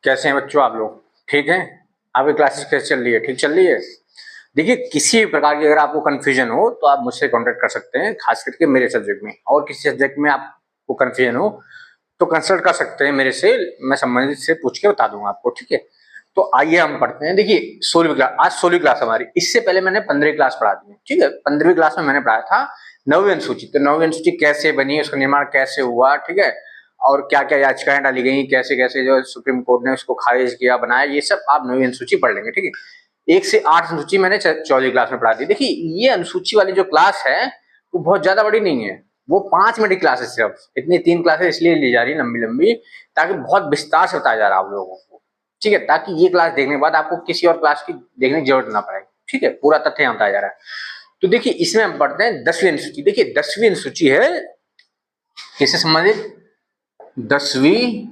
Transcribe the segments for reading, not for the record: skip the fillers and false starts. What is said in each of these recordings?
कैसे हैं बच्चों आप लोग? ठीक हैं? आपकी क्लासेस कैसे चल रही है? ठीक चल रही है? देखिए, किसी भी प्रकार की अगर आपको कंफ्यूजन हो तो आप मुझसे कांटेक्ट कर सकते हैं, खास करके मेरे सब्जेक्ट में। और किसी सब्जेक्ट में आपको कंफ्यूजन हो तो कंसल्ट कर सकते हैं मेरे से, मैं संबंधित से पूछ के बता दूंगा आपको। ठीक है, तो आइए हम पढ़ते हैं। देखिए, 16वीं क्लास, आज 16वीं क्लास हमारी। इससे पहले मैंने 15वीं क्लास पढ़ा दी है। ठीक है, 15वीं क्लास में मैंने पढ़ाया था नवीं अनुसूची। तो नवीं अनुसूची कैसे बनी, उसका निर्माण कैसे हुआ, ठीक है, और क्या क्या याचिकाएं डाली गई, कैसे कैसे जो सुप्रीम कोर्ट ने उसको खारिज किया, बनाया, ये सब आप नवीं अनुसूची पढ़ लेंगे। ठीक है, 1 से 8 अनुसूची मैंने 14वीं क्लास में पढ़ा दी। देखिए, ये अनुसूची वाली जो क्लास है वो बहुत ज्यादा बड़ी नहीं है, वो 5 मिनट की क्लास है सिर्फ। इतनी 3 क्लासेस इसलिए ली जा रही है लंबी लंबी, ताकि बहुत विस्तार से बताया जा रहा है आप लोगों को। ठीक है, ताकि ये क्लास देखने के बाद आपको किसी और क्लास की देखने की जरूरत ना पड़े। ठीक है, पूरा तथ्य यहाँ बताया जा रहा है। तो देखिए, इसमें हम पढ़ते हैं 10वीं अनुसूची। देखिए, 10वीं अनुसूची है किससे संबंधित? 10वीं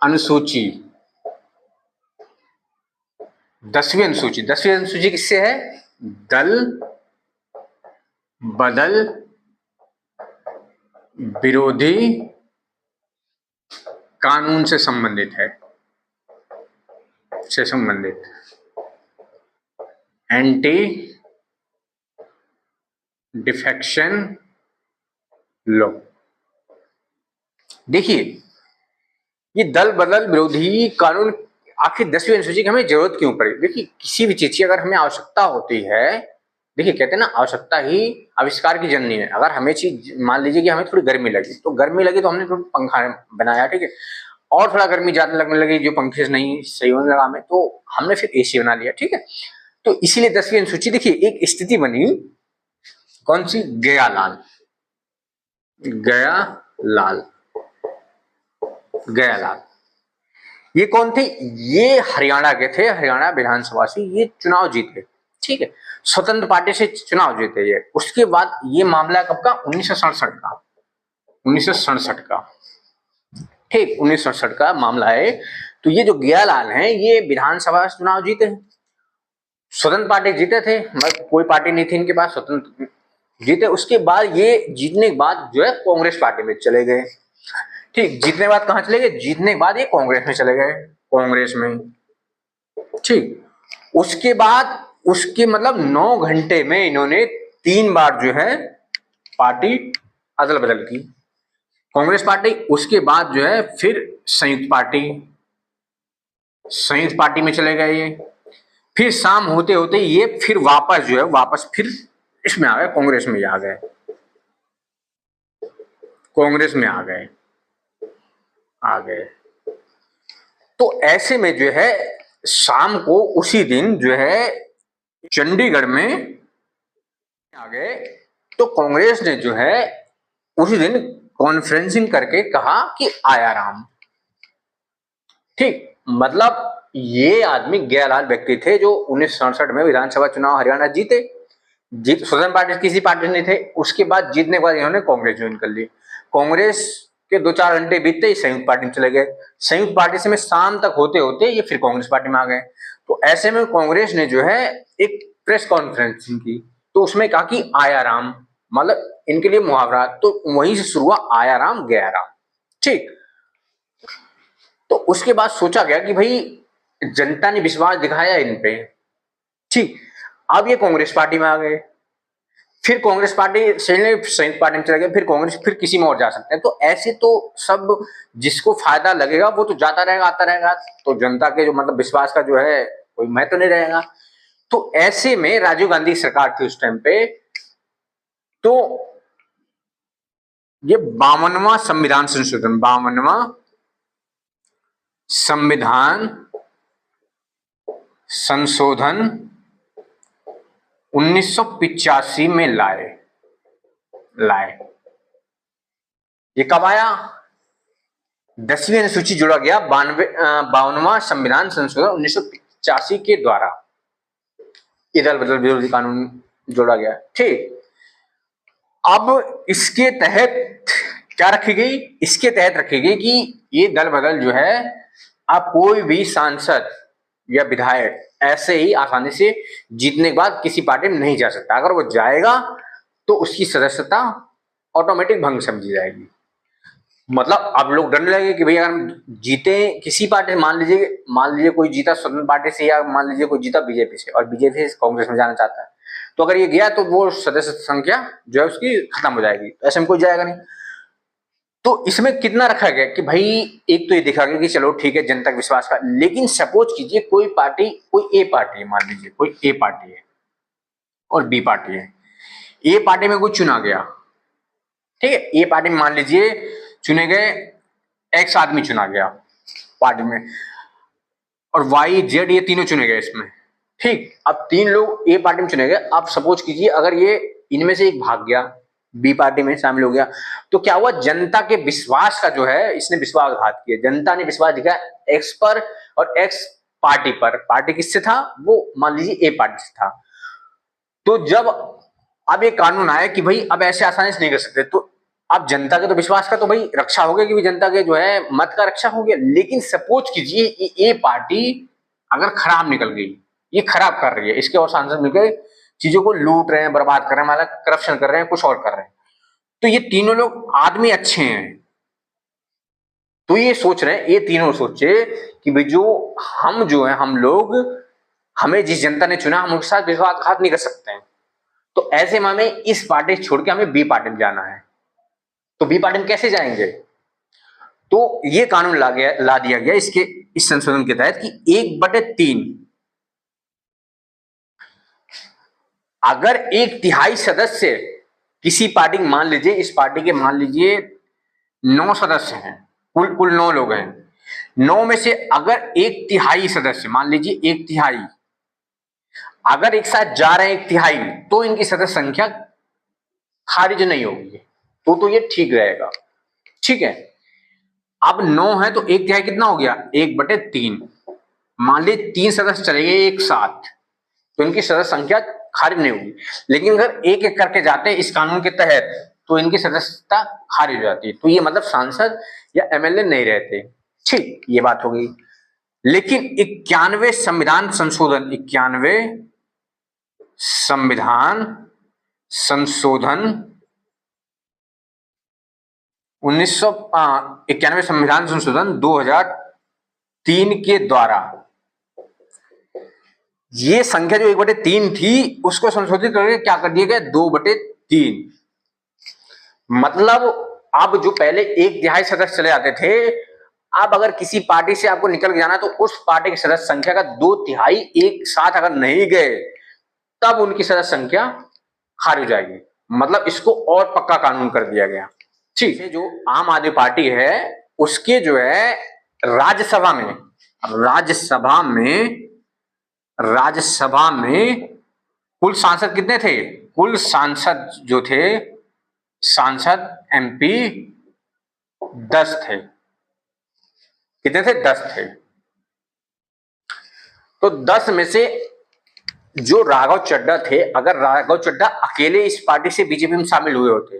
अनुसूची। 10वीं अनुसूची, 10वीं अनुसूची किससे है? दल बदल विरोधी कानून से संबंधित है, से संबंधित एंटी डिफेक्शन लॉ। देखिए, ये दल बदल विरोधी कानून आखिर 10वीं अनुसूची की हमें जरूरत क्यों पड़ी? देखिए, किसी भी चीज की अगर हमें आवश्यकता होती है, देखिए कहते हैं ना, आवश्यकता ही आविष्कार की जननी है। अगर हमें चीज, मान लीजिए कि हमें थोड़ी गर्मी लगी, तो गर्मी लगी तो हमने थोड़ा पंखा बनाया, ठीक है, और थोड़ा गर्मी ज्यादा लगने लगी, जो पंखे से नहीं सही होने लगा हमें, तो हमने फिर एसी बना लिया। ठीक है, तो इसीलिए 10वीं अनुसूची, देखिए एक स्थिति बनी, कौन सी? गया लाल, गया लाल, गया लाल। ये कौन थे? ये हरियाणा के थे, हरियाणा विधानसभा से ये चुनाव जीते। ठीक है, स्वतंत्र पार्टी से चुनाव जीते ये। उसके बाद ये मामला कब का? 1967 का, 1967 का। ठीक, 1967 का मामला है। तो ये जो गयालाल हैं, ये विधानसभा से चुनाव जीते हैं, स्वतंत्र पार्टी जीते थे, मतलब कोई पार्टी नहीं थी इनके पास, स्वतंत्र जीते। उसके बाद ये जीतने के बाद जो है कांग्रेस पार्टी में चले गए। ठीक, जीतने के बाद कहां चले गए? जीतने के बाद ये कांग्रेस में चले गए, कांग्रेस में। ठीक, उसके बाद उसके मतलब 9 घंटे में इन्होंने 3 बार जो है पार्टी अदल बदल की, कांग्रेस पार्टी, उसके बाद जो है फिर संयुक्त पार्टी, संयुक्त पार्टी में चले गए ये। फिर शाम होते होते ये फिर वापस जो है, वापस फिर इसमें आ गए, कांग्रेस में आ गए, कांग्रेस में आ गए, आ गए। तो ऐसे में जो है शाम को उसी दिन जो है चंडीगढ़ में आ गए। तो कांग्रेस ने जो है उसी दिन कॉन्फ्रेंसिंग करके कहा कि आया राम। ठीक, मतलब ये आदमी गयालाल व्यक्ति थे जो 1967 में विधानसभा चुनाव हरियाणा जीते। जीत स्वतंत्र पार्टी किसी पार्टी नहीं थे। उसके बाद जीतने के बाद इन्होंने कांग्रेस ज्वाइन कर ली। कांग्रेस के 2-4 घंटे बीतते ही संयुक्त पार्टी में चले गए। संयुक्त पार्टी से में शाम तक होते होते ये फिर कांग्रेस पार्टी में आ गए। तो ऐसे में कांग्रेस ने जो है एक प्रेस कॉन्फ्रेंस की, तो उसमें कहा कि आया राम, मतलब इनके लिए मुहावरा, तो वहीं से शुरू हुआ आया राम गया राम। ठीक, तो उसके बाद सोचा गया कि भाई जनता ने विश्वास दिखाया इन पे। ठीक, अब ये कांग्रेस पार्टी में आ गए, फिर कांग्रेस पार्टी से संयुक्त पार्टी में चले गए, फिर कांग्रेस, फिर किसी में और जा सकते हैं। तो ऐसे तो सब जिसको फायदा लगेगा वो तो जाता रहेगा, आता रहेगा, तो जनता के जो मतलब विश्वास का जो है कोई महत्व तो नहीं रहेगा। तो ऐसे में राजीव गांधी सरकार थी उस टाइम पे, तो ये 52वां संविधान संशोधन, 52वां संविधान संशोधन 1985 में लाए। ये कब आया? 10वीं अनुसूची जोड़ा गया 52वां संविधान संशोधन 1985 के द्वारा, इधर बदल विरोधी कानून जोड़ा गया। ठीक, अब इसके तहत क्या रखी गई? इसके तहत रखी गई कि ये दल बदल जो है, अब कोई भी सांसद या विधायक ऐसे ही आसानी से जीतने के बाद किसी पार्टी में नहीं जा सकता। अगर वो जाएगा तो उसकी सदस्यता ऑटोमेटिक भंग समझी जाएगी। मतलब अब लोग डरने लगे कि भैया अगर हम जीते किसी पार्टी, मान लीजिए कोई जीता स्वतंत्र पार्टी से, या मान लीजिए कोई जीता बीजेपी से, और बीजेपी से कांग्रेस में जाना चाहता है, तो अगर ये गया तो वो सदस्य संख्या जो है उसकी खत्म हो जाएगी, तो ऐसे में कोई जाएगा नहीं। तो इसमें कितना रखा गया कि भाई, एक तो ये देखा गया कि चलो ठीक है जनता का विश्वास का, लेकिन सपोज कीजिए कोई पार्टी, कोई ए पार्टी है, मान लीजिए कोई ए पार्टी है और बी पार्टी है। ए पार्टी में कोई चुना गया, ठीक है, ए पार्टी में मान लीजिए चुने गए एक्स आदमी चुना गया पार्टी में, और वाई जेड ये तीनों चुने गए इसमें, ठीक। अब तीन लोग ए पार्टी में चुने गए, अब सपोज कीजिए अगर ये इनमें से एक भाग गया, बी पार्टी में शामिल हो गया, तो क्या हुआ, जनता के विश्वास का जो है इसने विश्वासघात किया, जनता ने विश्वास दिखाया एक्स पर, और एक्स पार्टी पर, पार्टी किससे था, वो मान लीजिए ए पार्टी से था। तो जब अब ये कानून आया कि भाई अब ऐसे आसानी से नहीं कर सकते, तो अब जनता के तो विश्वास का तो भाई रक्षा हो गया कि जनता के जो है मत का रक्षा हो गया, लेकिन सपोज कीजिए ये पार्टी अगर खराब निकल गई, ये खराब कर रही है, इसके और सांसद मिलकर चीजों को लूट रहे हैं, बर्बाद कर रहे हैं, मतलब करप्शन कर रहे हैं, कुछ और कर रहे हैं, तो ये तीनों लोग आदमी अच्छे हैं, तो ये सोच रहे हैं, ये तीनों सोचे कि भाई जो है हम लोग, हमें जिस जनता ने चुना हम उनके साथ विश्वासघात नहीं कर सकते हैं, तो ऐसे में हमें इस पार्टी छोड़ के हमें बी पार्टी में जाना है। तो बी पार्टी में कैसे जाएंगे, तो ये कानून ला दिया गया इसके इस संशोधन के तहत कि 1/3, अगर 1/3 सदस्य किसी पार्टी, मान लीजिए इस पार्टी के मान लीजिए 9 सदस्य हैं, कुल 9 लोग हैं, 9 में से अगर 1/3 सदस्य, मान लीजिए 1/3 अगर एक साथ जा रहे हैं 1/3, तो इनकी सदस्य संख्या खारिज नहीं होगी, तो ये ठीक रहेगा, ठीक है। अब 9 है तो 1/3 कितना हो गया, 1/3, मान लीजिए 3 सदस्य चले गए एक साथ, तो इनकी सदस्य संख्या खारिज नहीं होगी, लेकिन अगर एक एक करके जाते हैं इस कानून के तहत, तो इनकी सदस्यता खारिज हो जाती है, तो ये मतलब सांसद या एमएलए नहीं रहते, ठीक, ये बात हो गई। लेकिन 91 संविधान संशोधन, 91 संविधान संशोधन 91 संविधान संशोधन 2003 के द्वारा ये संख्या जो 1/3 थी उसको संशोधित करके क्या कर दिया गया, 2/3। मतलब अब जो पहले 1/3 सदस्य चले जाते थे, अब अगर किसी पार्टी से आपको निकल के जाना तो उस पार्टी की सदस्य संख्या का 2/3 एक साथ अगर नहीं गए, तब उनकी सदस्य संख्या खारिज हो जाएगी। मतलब इसको और पक्का कानून कर दिया गया, ठीक है। जो आम आदमी पार्टी है उसके जो है राज्यसभा में कुल सांसद कितने थे, कुल सांसद जो थे, सांसद एमपी 10 थे, कितने थे, 10 थे। तो 10 में से जो राघव चड्ढा थे, अगर राघव चड्ढा अकेले इस पार्टी से बीजेपी में शामिल हुए होते,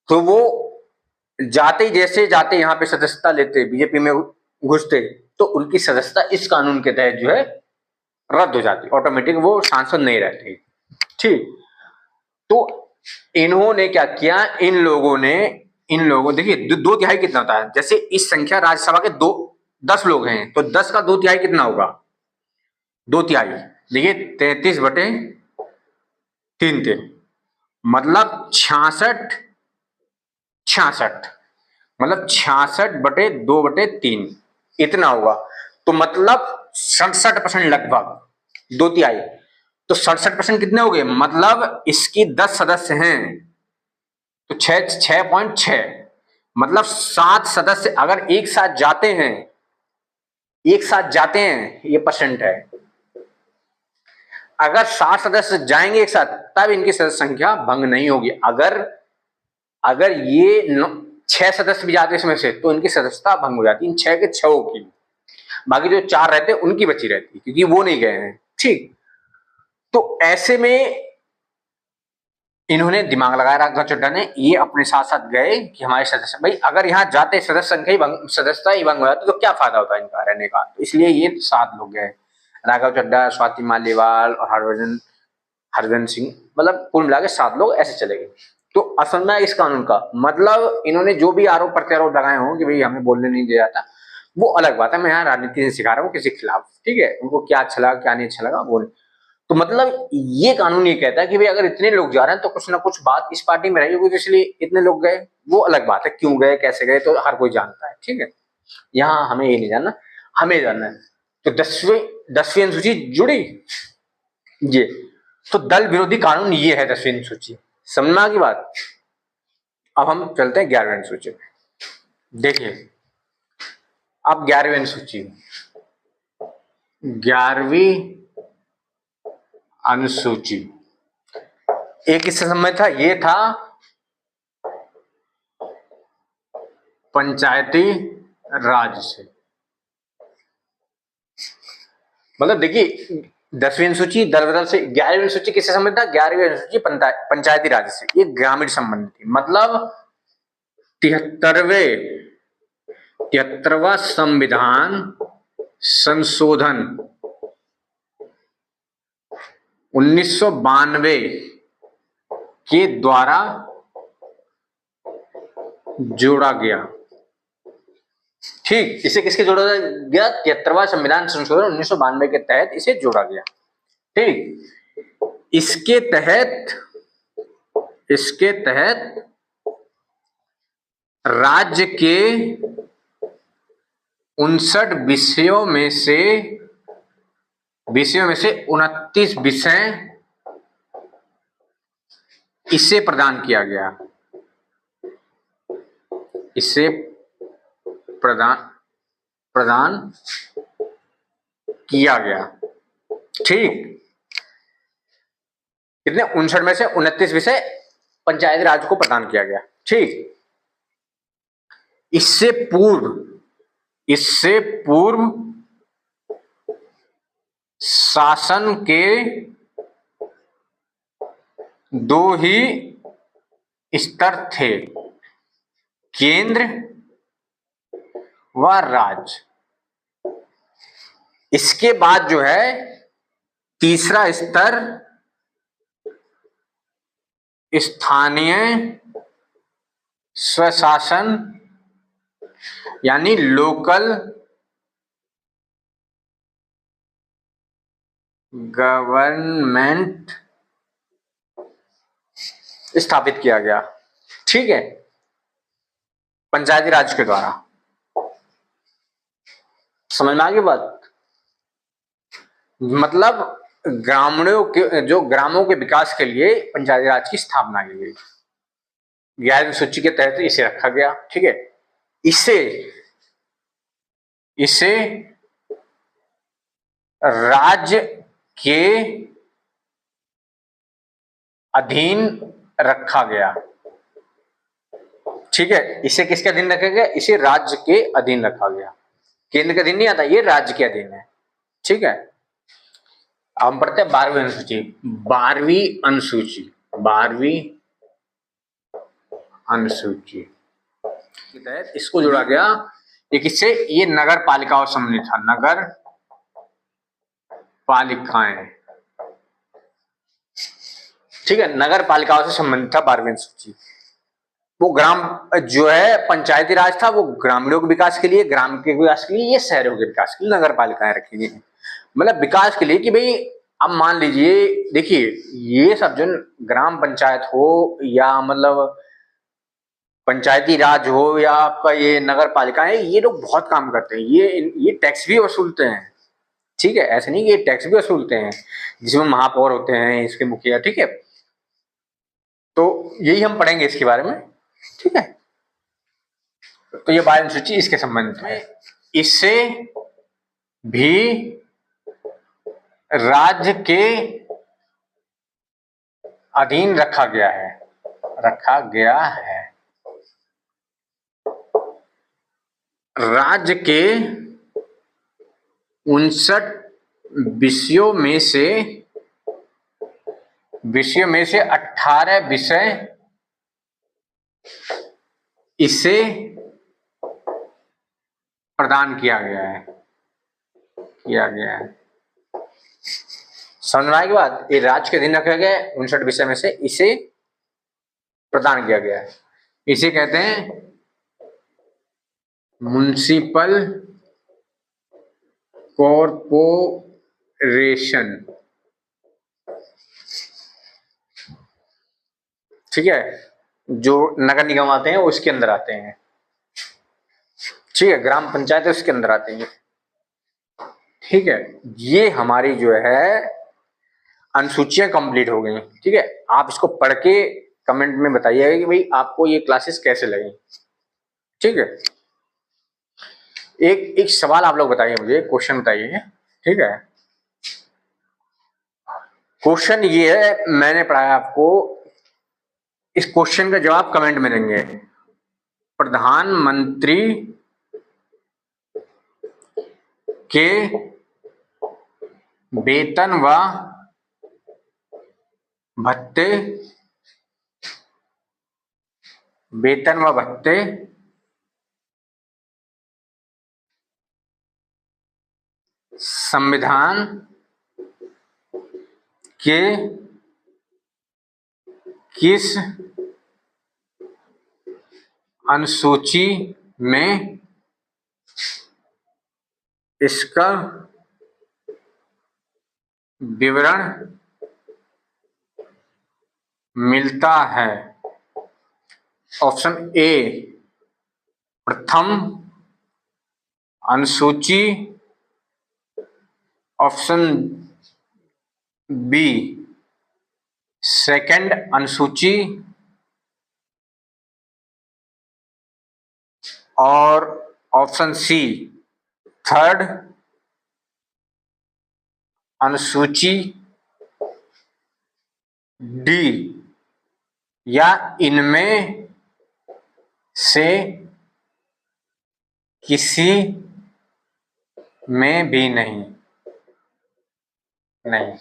तो वो जैसे जाते यहाँ पे सदस्यता लेते, बीजेपी में घुसते, तो उनकी सदस्यता इस कानून के तहत जो है रद्द हो जाती, ऑटोमेटिक वो सांसद नहीं रहते, ठीक। तो इन्होंने क्या किया, इन लोगों देखिए 2/3 कितना होता है, जैसे इस संख्या राज्यसभा के 10 लोग हैं, तो 10 का 2/3 कितना होगा, 2/3 देखिए 33/3, मतलब 66 मतलब 66/2/3 इतना होगा, तो मतलब 67% लगभग 2/3, तो 67% कितने हो गए, मतलब इसकी 10 सदस्य हैं तो 6.6, मतलब 7 सदस्य अगर एक साथ जाते हैं, ये परसेंट है, अगर 7 सदस्य जाएंगे एक साथ तब इनकी सदस्य संख्या भंग नहीं होगी, अगर ये 6 सदस्य भी जाते इसमें से तो इनकी सदस्यता भंग हो जाती, इन 6 के 6 की, बाकी जो 4 रहते उनकी बची रहती, क्योंकि वो नहीं गए हैं, ठीक। तो ऐसे में इन्होंने दिमाग लगाया राघव चड्ढा ने, ये अपने साथ साथ गए कि हमारे सदस्य, भाई अगर यहाँ जाते सदस्यता ही भंग हो जाती तो क्या फायदा होता इनका रहने का, तो इसलिए ये 7 लोग गए, राघव चड्ढा, स्वाति मालीवाल और हरभजन सिंह, मतलब कुल मिला के 7 लोग ऐसे चले गए। तो असल में इस कानून का मतलब इन्होंने जो भी आरोप प्रत्यारोप लगाए हों कि भाई हमें बोलने नहीं दिया जाता, वो अलग बात है। मैं यहाँ राजनीति से सिखा रहा हूँ किसी के खिलाफ, ठीक है, उनको क्या अच्छा लगा क्या नहीं अच्छा लगा वो। तो मतलब ये कानून ये कहता है कि भाई अगर इतने लोग जा रहे हैं तो कुछ ना कुछ बात इस पार्टी में रही होगी, तो इसलिए इतने लोग गए। वो अलग बात है, क्यों गए कैसे गए तो हर कोई जानता है, ठीक है। यहाँ हमें ये नहीं जानना, हमें जानना है। तो 10वीं अनुसूची जुड़ी ये, तो दल विरोधी कानून ये है 10वीं अनुसूची। समझ में आ गई बात। अब हम चलते हैं 11वीं अनुसूची में। देखिए अब 11वीं अनुसूची, 11वीं अनुसूची एक किससे संबंधित था, ये था पंचायती राज से। मतलब देखिए 10वीं अनुसूची दल बदल से 11वीं अनुसूची किससे संबंधित था, 11वीं अनुसूची पंचायती राज से, ये ग्रामीण संबंधी थी। मतलब 73वां संविधान संशोधन 1992 के द्वारा जोड़ा गया। ठीक, इसे किसके जोड़ा गया, 73वां संविधान संशोधन 1992 के तहत इसे जोड़ा गया। ठीक, इसके तहत राज्य के 59 विषयों में से 29 विषय इसे प्रदान किया गया। इसे प्रदान किया गया। ठीक, कितने 59 में से 29 विषय पंचायती राज को प्रदान किया गया। ठीक, इससे पूर्व शासन के दो ही स्तर थे, केंद्र व राज्य। इसके बाद जो है तीसरा स्तर स्थानीय स्वशासन यानी लोकल गवर्नमेंट स्थापित किया गया। ठीक है, पंचायती राज के द्वारा। समझ में आ गई बात। मतलब ग्रामों के विकास के लिए पंचायती राज की स्थापना की गई। 11वीं सूची के तहत इसे रखा गया। ठीक है, इसे राज्य के अधीन रखा गया। ठीक है, इसे किसके अधीन रखा गया, इसे राज्य के अधीन रखा गया। केंद्र के अधीन नहीं आता, ये राज्य के अधीन है। ठीक है, अब हम पढ़ते हैं 12वीं अनुसूची। 12वीं अनुसूची के तहत इसको जोड़ा गया। ये किससे, ये नगर पालिकाओं से संबंधित था। नगर पालिकाएं, ठीक है, नगर पालिकाओं से संबंधित था 12वीं अनुसूची। वो ग्राम जो है पंचायती राज था, वो ग्रामीणों के विकास के लिए, ग्राम के विकास के लिए, ये शहरों के विकास के लिए नगर पालिकाएं रखी गई। मतलब विकास के लिए कि भाई अब मान लीजिए, देखिए ये सब जो ग्राम पंचायत हो या मतलब पंचायती राज हो या आपका ये नगर पालिका है, ये लोग बहुत काम करते हैं। ये टैक्स भी वसूलते हैं। ठीक है, ऐसे नहीं कि ये टैक्स भी वसूलते हैं, जिसमें महापौर होते हैं, इसके मुखिया। ठीक है, तो यही हम पढ़ेंगे इसके बारे में। ठीक है, तो ये 12वीं सूची इसके संबंधित है। इससे भी राज्य के अधीन रखा गया है। राज्य के 59 विषयों में से 18 विषय इसे प्रदान किया गया है। समझ में आएगी बात। ये राज्य के अधीन रखा गया है, 59 विषय में से इसे प्रदान किया गया है। इसे कहते हैं म्युनिसिपल कॉरपोरेशन। ठीक है, जो नगर निगम आते हैं वो इसके अंदर आते हैं। ठीक है, ग्राम पंचायत उसके अंदर आते हैं। ठीक है, ये हमारी जो है अनुसूचियां कंप्लीट हो गई। ठीक है, आप इसको पढ़ के कमेंट में बताइएगा कि भाई आपको ये क्लासेस कैसे लगी। ठीक है, एक एक सवाल आप लोग बताइए, मुझे क्वेश्चन बताइए। ठीक है, क्वेश्चन ये है, मैंने पढ़ाया आपको, इस क्वेश्चन का जवाब कमेंट में देंगे। प्रधानमंत्री के वेतन व भत्ते, वेतन व भत्ते संविधान के किस अनुसूची में इसका विवरण मिलता है? ऑप्शन ए प्रथम अनुसूची, ऑप्शन बी सेकंड अनुसूची, और ऑप्शन सी थर्ड अनुसूची, डी या इनमें से किसी में भी नहीं। नहीं,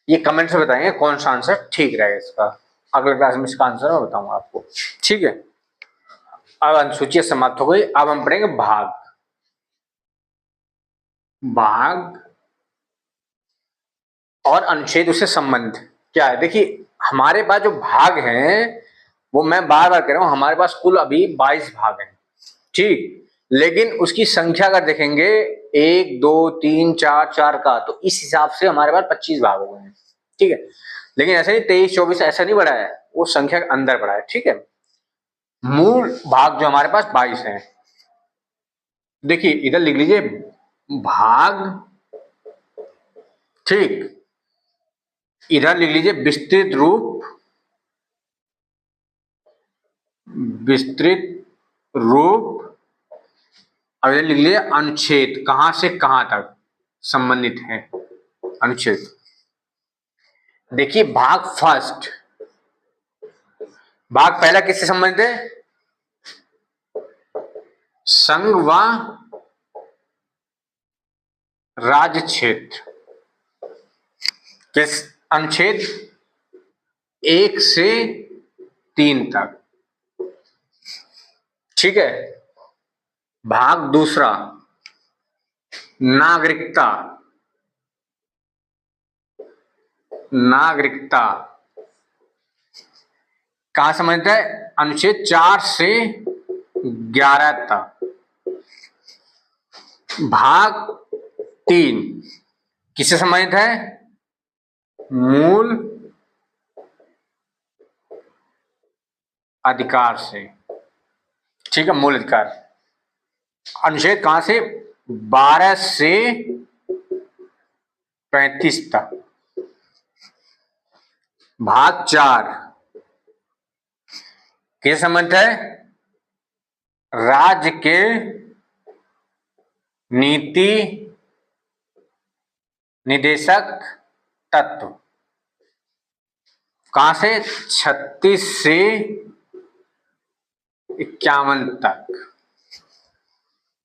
ये कमेंट से बताएंगे कौन सा आंसर ठीक रहेगा इसका। अगले क्लास में इसका आंसर मैं बताऊंगा आपको। ठीक है, अब अनुसूची समाप्त हो गई। अब हम पढ़ेंगे भाग। भाग और अनुच्छेद, उससे संबंध क्या है? देखिए, हमारे पास जो भाग हैं वो मैं बार बार कह रहा हूं, हमारे पास कुल अभी 22 भाग हैं। ठीक, लेकिन उसकी संख्या अगर देखेंगे 1 2 3 4 4 का, तो इस हिसाब से हमारे पास 25 भाग हो गए हैं। ठीक है, लेकिन ऐसा नहीं 23 24 ऐसा नहीं बढ़ा है, वो संख्या के अंदर बढ़ा है। ठीक है, मूल भाग जो हमारे पास 22 है। देखिए इधर लिख लीजिए भाग, ठीक, इधर लिख लीजिए विस्तृत रूप, विस्तृत रूप, अब इधर लिख लीजिए अनुच्छेद, कहां से कहां तक संबंधित है अनुच्छेद। देखिए भाग फर्स्ट, भाग पहला किससे संबंधित है? संघ व राज्य क्षेत्र। किस अनुच्छेद 1 से 3 तक। ठीक है, भाग दूसरा नागरिकता, नागरिकता कहां संबंधित है? अनुच्छेद 4 से 11 तक। भाग 3 किससे संबंधित है? मूल अधिकार से। ठीक है, मूल अधिकार, अनुच्छेद कहां से? 12 से 35 तक। भाग 4 किससे संबंधित है? राज्य के नीति निदेशक तत्व, कहां से? 36 से 51 तक।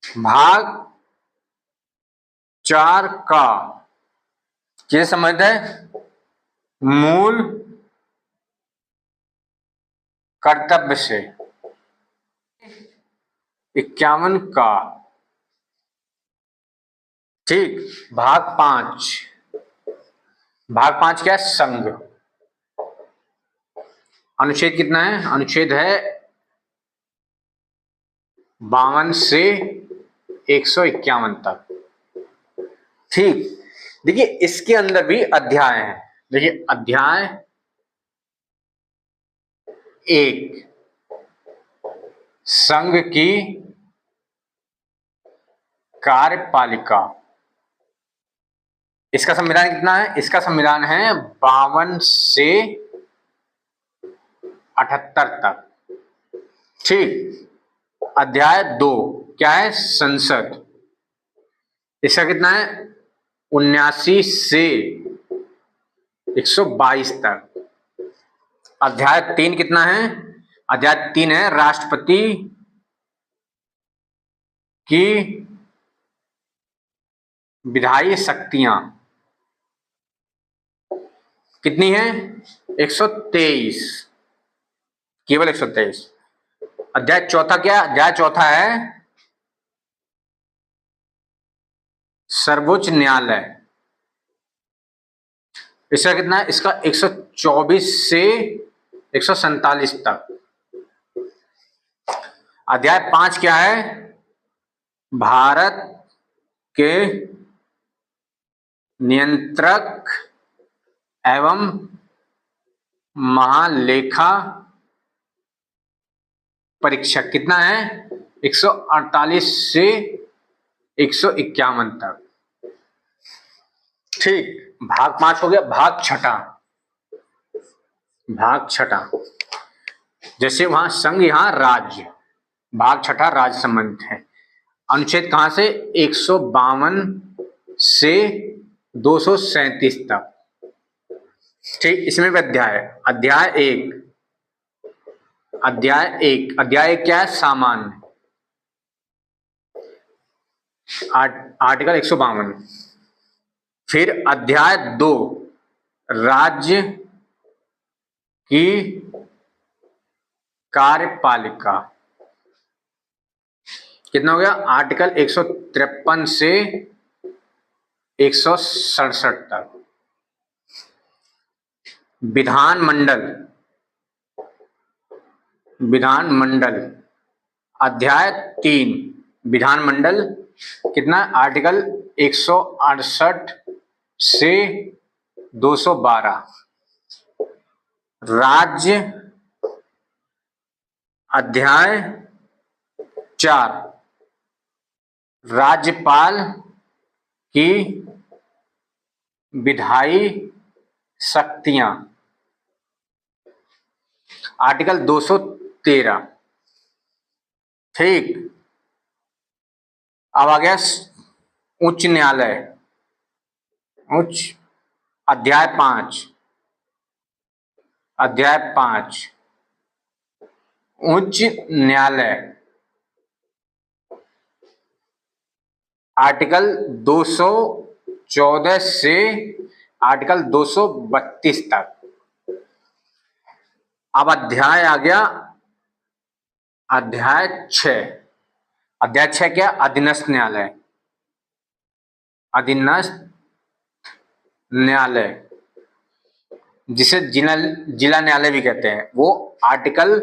भाग 4 का किससे संबंधित है? मूल कर्तव्य से। 51 का। ठीक, भाग 5, भाग 5 क्या है? संघ, अनुच्छेद कितना है? अनुच्छेद है 52 से 151 तक। ठीक, देखिए इसके अंदर भी अध्याय है। देखिए अध्याय 1 संघ की कार्यपालिका, इसका संविधान कितना है? इसका संविधान है 52 से 78 तक। ठीक, अध्याय 2 क्या है? संसद, इसका कितना है? 79 से 122 तक। अध्याय 3 कितना है? अध्याय 3 है राष्ट्रपति की विधायी शक्तियां, कितनी है? 123, केवल 123। अध्याय चौथा क्या? अध्याय चौथा है सर्वोच्च न्यायालय, इसका कितना है? इसका 124 से 147 तक। अध्याय 5 क्या है? भारत के नियंत्रक एवं महालेखा परीक्षक, कितना है? 148 से 151 तक। ठीक, भाग 5 हो गया। भाग छठा, भाग छठा जैसे वहां संघ यहां राज्य, भाग छठा राज्य संबंधित है। अनुच्छेद कहां से? 152 से 237 तक। ठीक, इसमें भी अध्याय, अध्याय 1, अध्याय 1, अध्याय 1 क्या है? सामान्य, आर्टिकल 152। फिर अध्याय 2 राज्य की कार्यपालिका, कितना हो गया? आर्टिकल 153 से 167 तक। विधानमंडल, विधानमंडल अध्याय 3, विधानमंडल कितना? आर्टिकल 168 से 212। राज्य अध्याय 4, राज्यपाल की विधायी शक्तियां, आर्टिकल 213। ठीक, अब आ गया उच्च न्यायालय, उच्च अध्याय 5, अध्याय 5 उच्च न्यायालय, आर्टिकल 214 से आर्टिकल 232 तक। अब अध्याय आ गया अध्याय 6, अध्याय 6 क्या? अधीनस्थ न्यायालय, अधीनस्थ न्यायालय जिसे जिला न्यायालय भी कहते हैं, वो आर्टिकल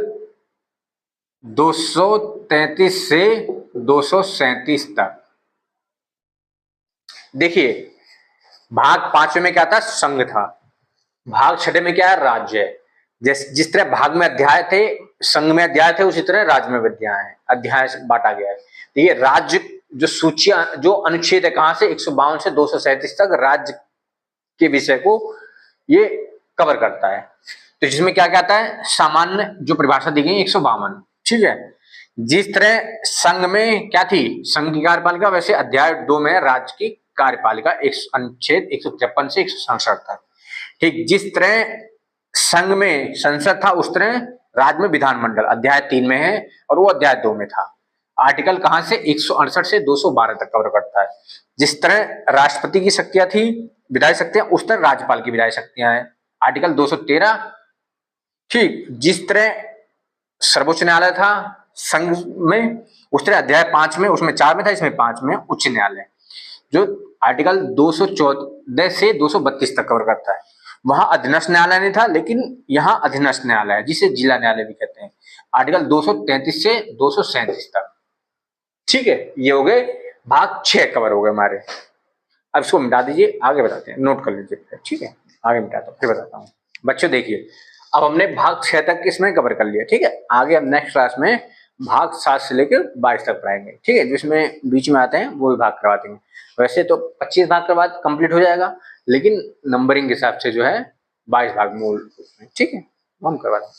233 से 237 तक। देखिए भाग 5 में क्या था? संघ था। भाग 6 में क्या है? राज्य है। जिस तरह भाग में अध्याय थे, संघ में अध्याय थे, उसी तरह राज्य में भी अध्याय बांटा गया है। तो ये राज्य जो सूचियां, जो अनुच्छेद है कहां से? 152 से 237 तक राज्य के विषय को ये कवर करता है। तो जिसमें क्या कहता है? सामान्य जो परिभाषा दी गई 152। ठीक है, जिस तरह संघ में क्या थी? संघ की कार्यपालिका, वैसे अध्याय 2 में राज्य की कार्यपालिका, अनुच्छेद 153 से 167 तक। ठीक, जिस तरह संघ में संसद था, उस तरह राज्य में विधानमंडल अध्याय 3 में है, और वो अध्याय 2 में था। आर्टिकल कहां से? 168 से 212 तक कवर करता है। जिस तरह राष्ट्रपति की शक्तियां थी, विधायी शक्तियां, उस तरह राज्यपाल की विधायी शक्तियां हैं, आर्टिकल 213। ठीक, जिस तरह सर्वोच्च न्यायालय था संघ में, उस तरह अध्याय 5 में, उसमें 4 में था, इसमें 5 में उच्च न्यायालय, जो आर्टिकल 214 से 232 तक कवर करता है। वहां अधीनस्थ न्यायालय नहीं था, लेकिन यहाँ अधीनस्थ न्यायालय है, जिसे जिला न्यायालय भी कहते हैं। आर्टिकल 233 से 237 तक। ठीक है, ये हो गए भाग 6 कवर हो गए हमारे। अब इसको मिटा दीजिए, आगे बताते हैं, नोट कर लीजिए। ठीक है, आगे मिटाता हूँ, फिर बताता हूँ। बच्चों देखिए, अब हमने भाग 6 तक इसमें कवर कर लिया। ठीक है, आगे हम नेक्स्ट क्लास में भाग 7 से लेकर 22 तक पढ़ाएंगे। ठीक है, जिसमें बीच में आते हैं वो भी भाग करवा देंगे। वैसे तो 25 भाग के बाद कंप्लीट हो जाएगा, लेकिन नंबरिंग के हिसाब से जो है 22 भाग मूल उसमें। ठीक है, हम करवा देंगे।